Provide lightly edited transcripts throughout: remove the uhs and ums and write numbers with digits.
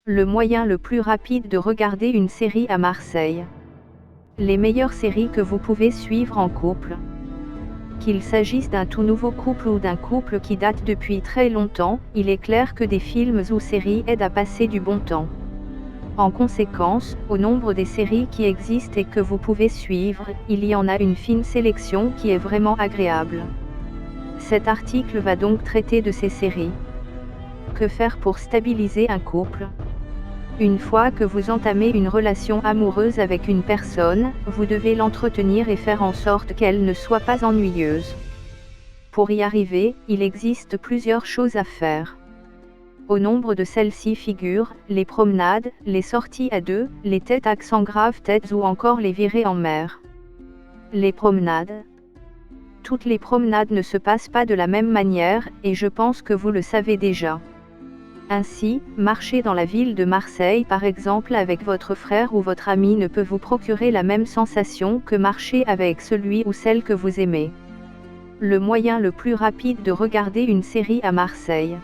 Le moyen le plus rapide de regarder une série à Marseille. Les meilleures séries que vous pouvez suivre en couple. Qu'il s'agisse d'un tout nouveau couple ou d'un couple qui date depuis très longtemps, il est clair que des films ou séries aident à passer du bon temps. En conséquence, au nombre des séries qui existent et que vous pouvez suivre, il y en a une fine sélection qui est vraiment agréable. Cet article va donc traiter de ces séries. Que faire pour stabiliser un couple ? Une fois que vous entamez une relation amoureuse avec une personne, vous devez l'entretenir et faire en sorte qu'elle ne soit pas ennuyeuse. Pour y arriver, il existe plusieurs choses à faire. Au nombre de celles-ci figurent les promenades, les sorties à deux, les têtes accent grave têtes ou encore les virées en mer. Les promenades. Toutes les promenades ne se passent pas de la même manière, et je pense que vous le savez déjà. Ainsi, marcher dans la ville de Marseille par exemple avec votre frère ou votre ami ne peut vous procurer la même sensation que marcher avec celui ou celle que vous aimez. Le moyen le plus rapide de regarder une série à Marseille.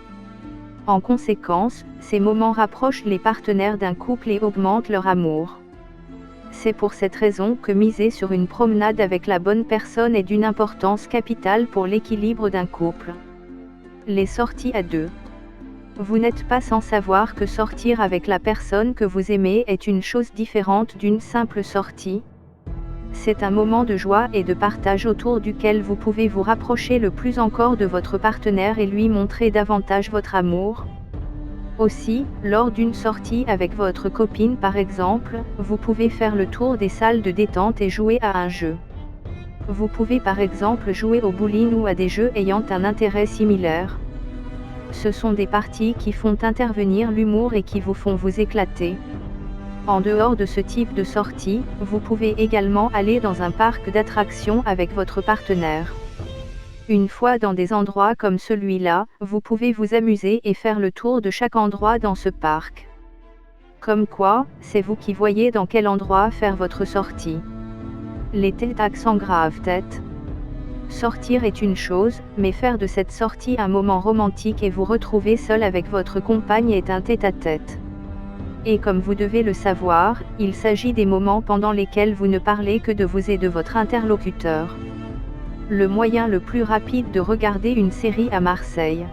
En conséquence, ces moments rapprochent les partenaires d'un couple et augmentent leur amour. C'est pour cette raison que miser sur une promenade avec la bonne personne est d'une importance capitale pour l'équilibre d'un couple. Les sorties à deux. Vous n'êtes pas sans savoir que sortir avec la personne que vous aimez est une chose différente d'une simple sortie. C'est un moment de joie et de partage autour duquel vous pouvez vous rapprocher le plus encore de votre partenaire et lui montrer davantage votre amour. Aussi, lors d'une sortie avec votre copine par exemple, vous pouvez faire le tour des salles de détente et jouer à un jeu. Vous pouvez par exemple jouer au bowling ou à des jeux ayant un intérêt similaire. Ce sont des parties qui font intervenir l'humour et qui vous font vous éclater. En dehors de ce type de sortie, vous pouvez également aller dans un parc d'attractions avec votre partenaire. Une fois dans des endroits comme celui-là, vous pouvez vous amuser et faire le tour de chaque endroit dans ce parc. Comme quoi, c'est vous qui voyez dans quel endroit faire votre sortie. Les têtes accent grave tête. Sortir est une chose, mais faire de cette sortie un moment romantique et vous retrouver seul avec votre compagne est un tête-à-tête. Et comme vous devez le savoir, il s'agit des moments pendant lesquels vous ne parlez que de vous et de votre interlocuteur. Le moyen le plus rapide de regarder une série à Marseille.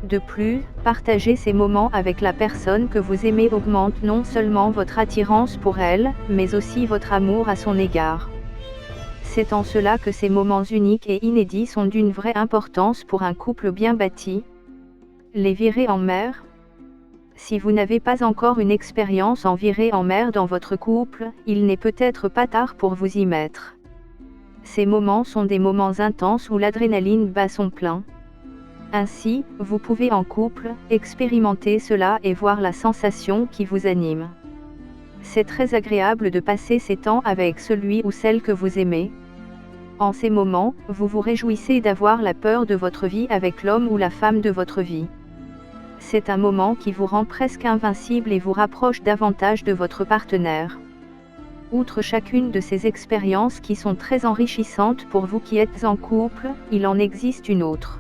De plus, partager ces moments avec la personne que vous aimez augmente non seulement votre attirance pour elle, mais aussi votre amour à son égard. C'est en cela que ces moments uniques et inédits sont d'une vraie importance pour un couple bien bâti. Les virées en mer. Si vous n'avez pas encore une expérience en virée en mer dans votre couple, il n'est peut-être pas tard pour vous y mettre. Ces moments sont des moments intenses où l'adrénaline bat son plein. Ainsi, vous pouvez en couple, expérimenter cela et voir la sensation qui vous anime. C'est très agréable de passer ces temps avec celui ou celle que vous aimez. En ces moments, vous vous réjouissez d'avoir la peur de votre vie avec l'homme ou la femme de votre vie. C'est un moment qui vous rend presque invincible et vous rapproche davantage de votre partenaire. Outre chacune de ces expériences qui sont très enrichissantes pour vous qui êtes en couple, il en existe une autre.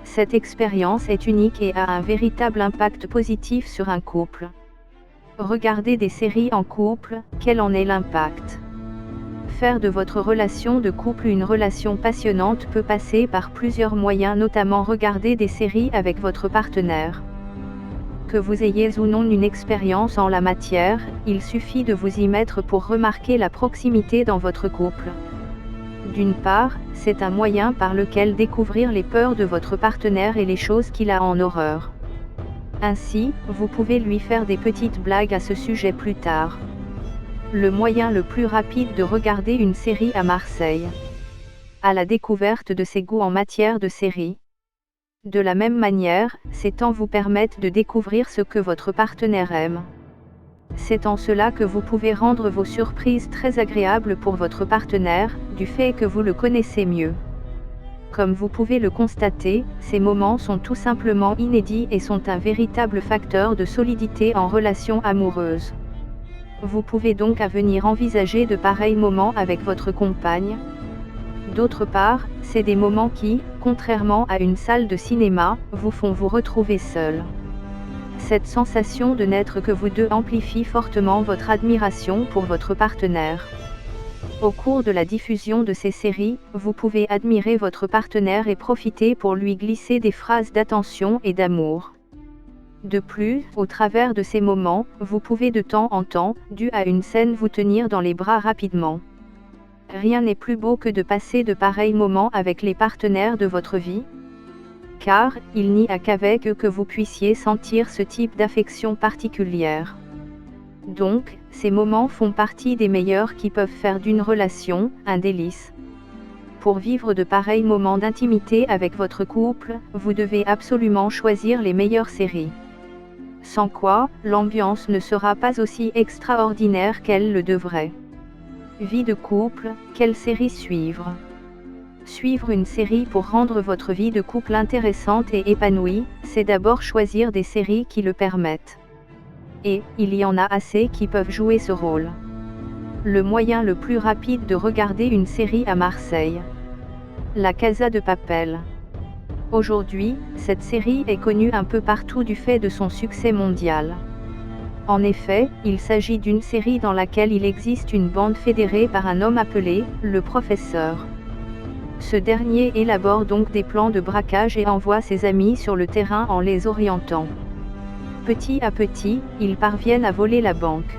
Cette expérience est unique et a un véritable impact positif sur un couple. Regardez des séries en couple, quel en est l'impact ? Faire de votre relation de couple une relation passionnante peut passer par plusieurs moyens, notamment regarder des séries avec votre partenaire. Que vous ayez ou non une expérience en la matière, il suffit de vous y mettre pour remarquer la proximité dans votre couple. D'une part, c'est un moyen par lequel découvrir les peurs de votre partenaire et les choses qu'il a en horreur. Ainsi, vous pouvez lui faire des petites blagues à ce sujet plus tard. Le moyen le plus rapide de regarder une série à Marseille. À la découverte de ses goûts en matière de séries. De la même manière, ces temps vous permettent de découvrir ce que votre partenaire aime. C'est en cela que vous pouvez rendre vos surprises très agréables pour votre partenaire, du fait que vous le connaissez mieux. Comme vous pouvez le constater, ces moments sont tout simplement inédits et sont un véritable facteur de solidité en relation amoureuse. Vous pouvez donc à venir envisager de pareils moments avec votre compagne. D'autre part, c'est des moments qui, contrairement à une salle de cinéma, vous font vous retrouver seul. Cette sensation de n'être que vous deux amplifie fortement votre admiration pour votre partenaire. Au cours de la diffusion de ces séries, vous pouvez admirer votre partenaire et profiter pour lui glisser des phrases d'attention et d'amour. De plus, au travers de ces moments, vous pouvez de temps en temps, dû à une scène, vous tenir dans les bras rapidement. Rien n'est plus beau que de passer de pareils moments avec les partenaires de votre vie, car il n'y a qu'avec eux que vous puissiez sentir ce type d'affection particulière. Donc, ces moments font partie des meilleurs qui peuvent faire d'une relation un délice. Pour vivre de pareils moments d'intimité avec votre couple, vous devez absolument choisir les meilleures séries. Sans quoi, l'ambiance ne sera pas aussi extraordinaire qu'elle le devrait. Vie de couple, quelle série suivre? Suivre une série pour rendre votre vie de couple intéressante et épanouie, c'est d'abord choisir des séries qui le permettent. Et, il y en a assez qui peuvent jouer ce rôle. Le moyen le plus rapide de regarder une série à Marseille. La Casa de Papel. Aujourd'hui, cette série est connue un peu partout du fait de son succès mondial. En effet, il s'agit d'une série dans laquelle il existe une bande fédérée par un homme appelé le professeur. Ce dernier élabore donc des plans de braquage et envoie ses amis sur le terrain en les orientant. Petit à petit, ils parviennent à voler la banque.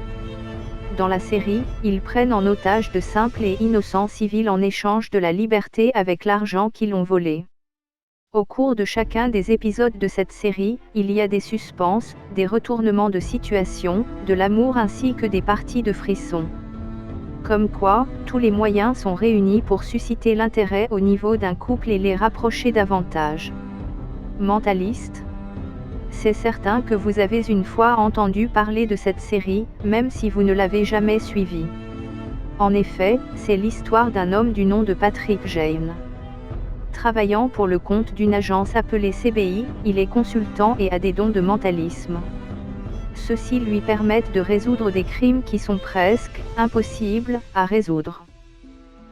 Dans la série, ils prennent en otage de simples et innocents civils en échange de la liberté avec l'argent qu'ils ont volé. Au cours de chacun des épisodes de cette série, il y a des suspens, des retournements de situation, de l'amour ainsi que des parties de frissons. Comme quoi, tous les moyens sont réunis pour susciter l'intérêt au niveau d'un couple et les rapprocher davantage. Mentaliste. C'est certain que vous avez une fois entendu parler de cette série, même si vous ne l'avez jamais suivie. En effet, c'est l'histoire d'un homme du nom de Patrick Jane. Travaillant pour le compte d'une agence appelée CBI, il est consultant et a des dons de mentalisme. Ceux-ci lui permettent de résoudre des crimes qui sont presque impossibles à résoudre.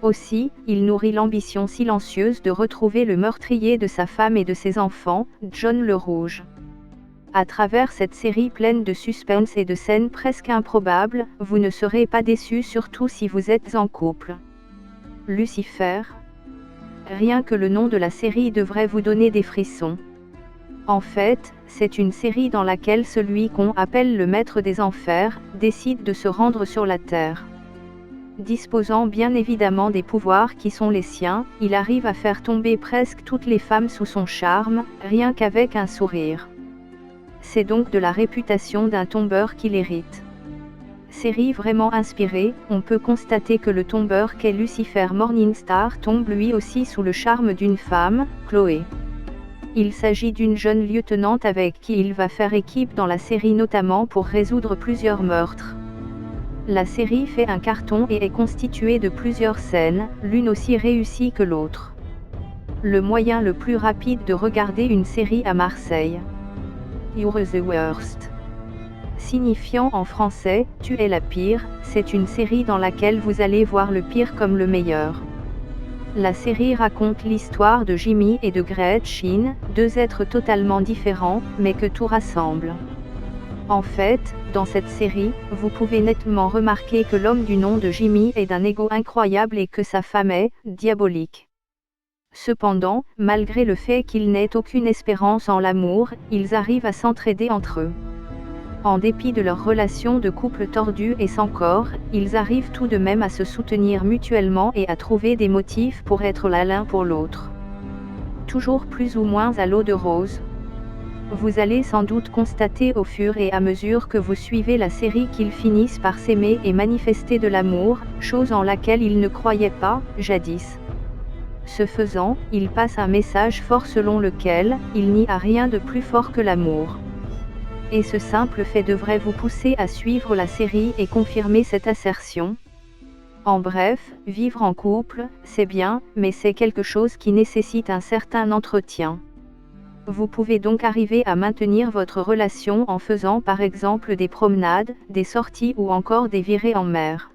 Aussi, il nourrit l'ambition silencieuse de retrouver le meurtrier de sa femme et de ses enfants, John le Rouge. À travers cette série pleine de suspense et de scènes presque improbables, vous ne serez pas déçus, surtout si vous êtes en couple. Lucifer. Rien que le nom de la série devrait vous donner des frissons. En fait, c'est une série dans laquelle celui qu'on appelle le maître des enfers, décide de se rendre sur la terre. Disposant bien évidemment des pouvoirs qui sont les siens, il arrive à faire tomber presque toutes les femmes sous son charme, rien qu'avec un sourire. C'est donc de la réputation d'un tombeur qu'il hérite. Série vraiment inspirée, on peut constater que le tombeur qu'est Lucifer Morningstar tombe lui aussi sous le charme d'une femme, Chloé. Il s'agit d'une jeune lieutenante avec qui il va faire équipe dans la série, notamment pour résoudre plusieurs meurtres. La série fait un carton et est constituée de plusieurs scènes, l'une aussi réussie que l'autre. Le moyen le plus rapide de regarder une série à Marseille. You're the worst. Signifiant en français « Tu es la pire », c'est une série dans laquelle vous allez voir le pire comme le meilleur. La série raconte l'histoire de Jimmy et de Gretchen, deux êtres totalement différents, mais que tout rassemble. En fait, dans cette série, vous pouvez nettement remarquer que l'homme du nom de Jimmy est d'un ego incroyable et que sa femme est diabolique. Cependant, malgré le fait qu'ils n'aient aucune espérance en l'amour, ils arrivent à s'entraider entre eux. En dépit de leur relation de couple tordue et sans corps, ils arrivent tout de même à se soutenir mutuellement et à trouver des motifs pour être là l'un pour l'autre. Toujours plus ou moins à l'eau de rose. Vous allez sans doute constater au fur et à mesure que vous suivez la série qu'ils finissent par s'aimer et manifester de l'amour, chose en laquelle ils ne croyaient pas, jadis. Ce faisant, ils passent un message fort selon lequel, il n'y a rien de plus fort que l'amour. Et ce simple fait devrait vous pousser à suivre la série et confirmer cette assertion. En bref, vivre en couple, c'est bien, mais c'est quelque chose qui nécessite un certain entretien. Vous pouvez donc arriver à maintenir votre relation en faisant par exemple des promenades, des sorties ou encore des virées en mer.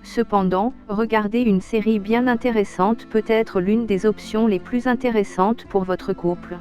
Cependant, regarder une série bien intéressante peut être l'une des options les plus intéressantes pour votre couple.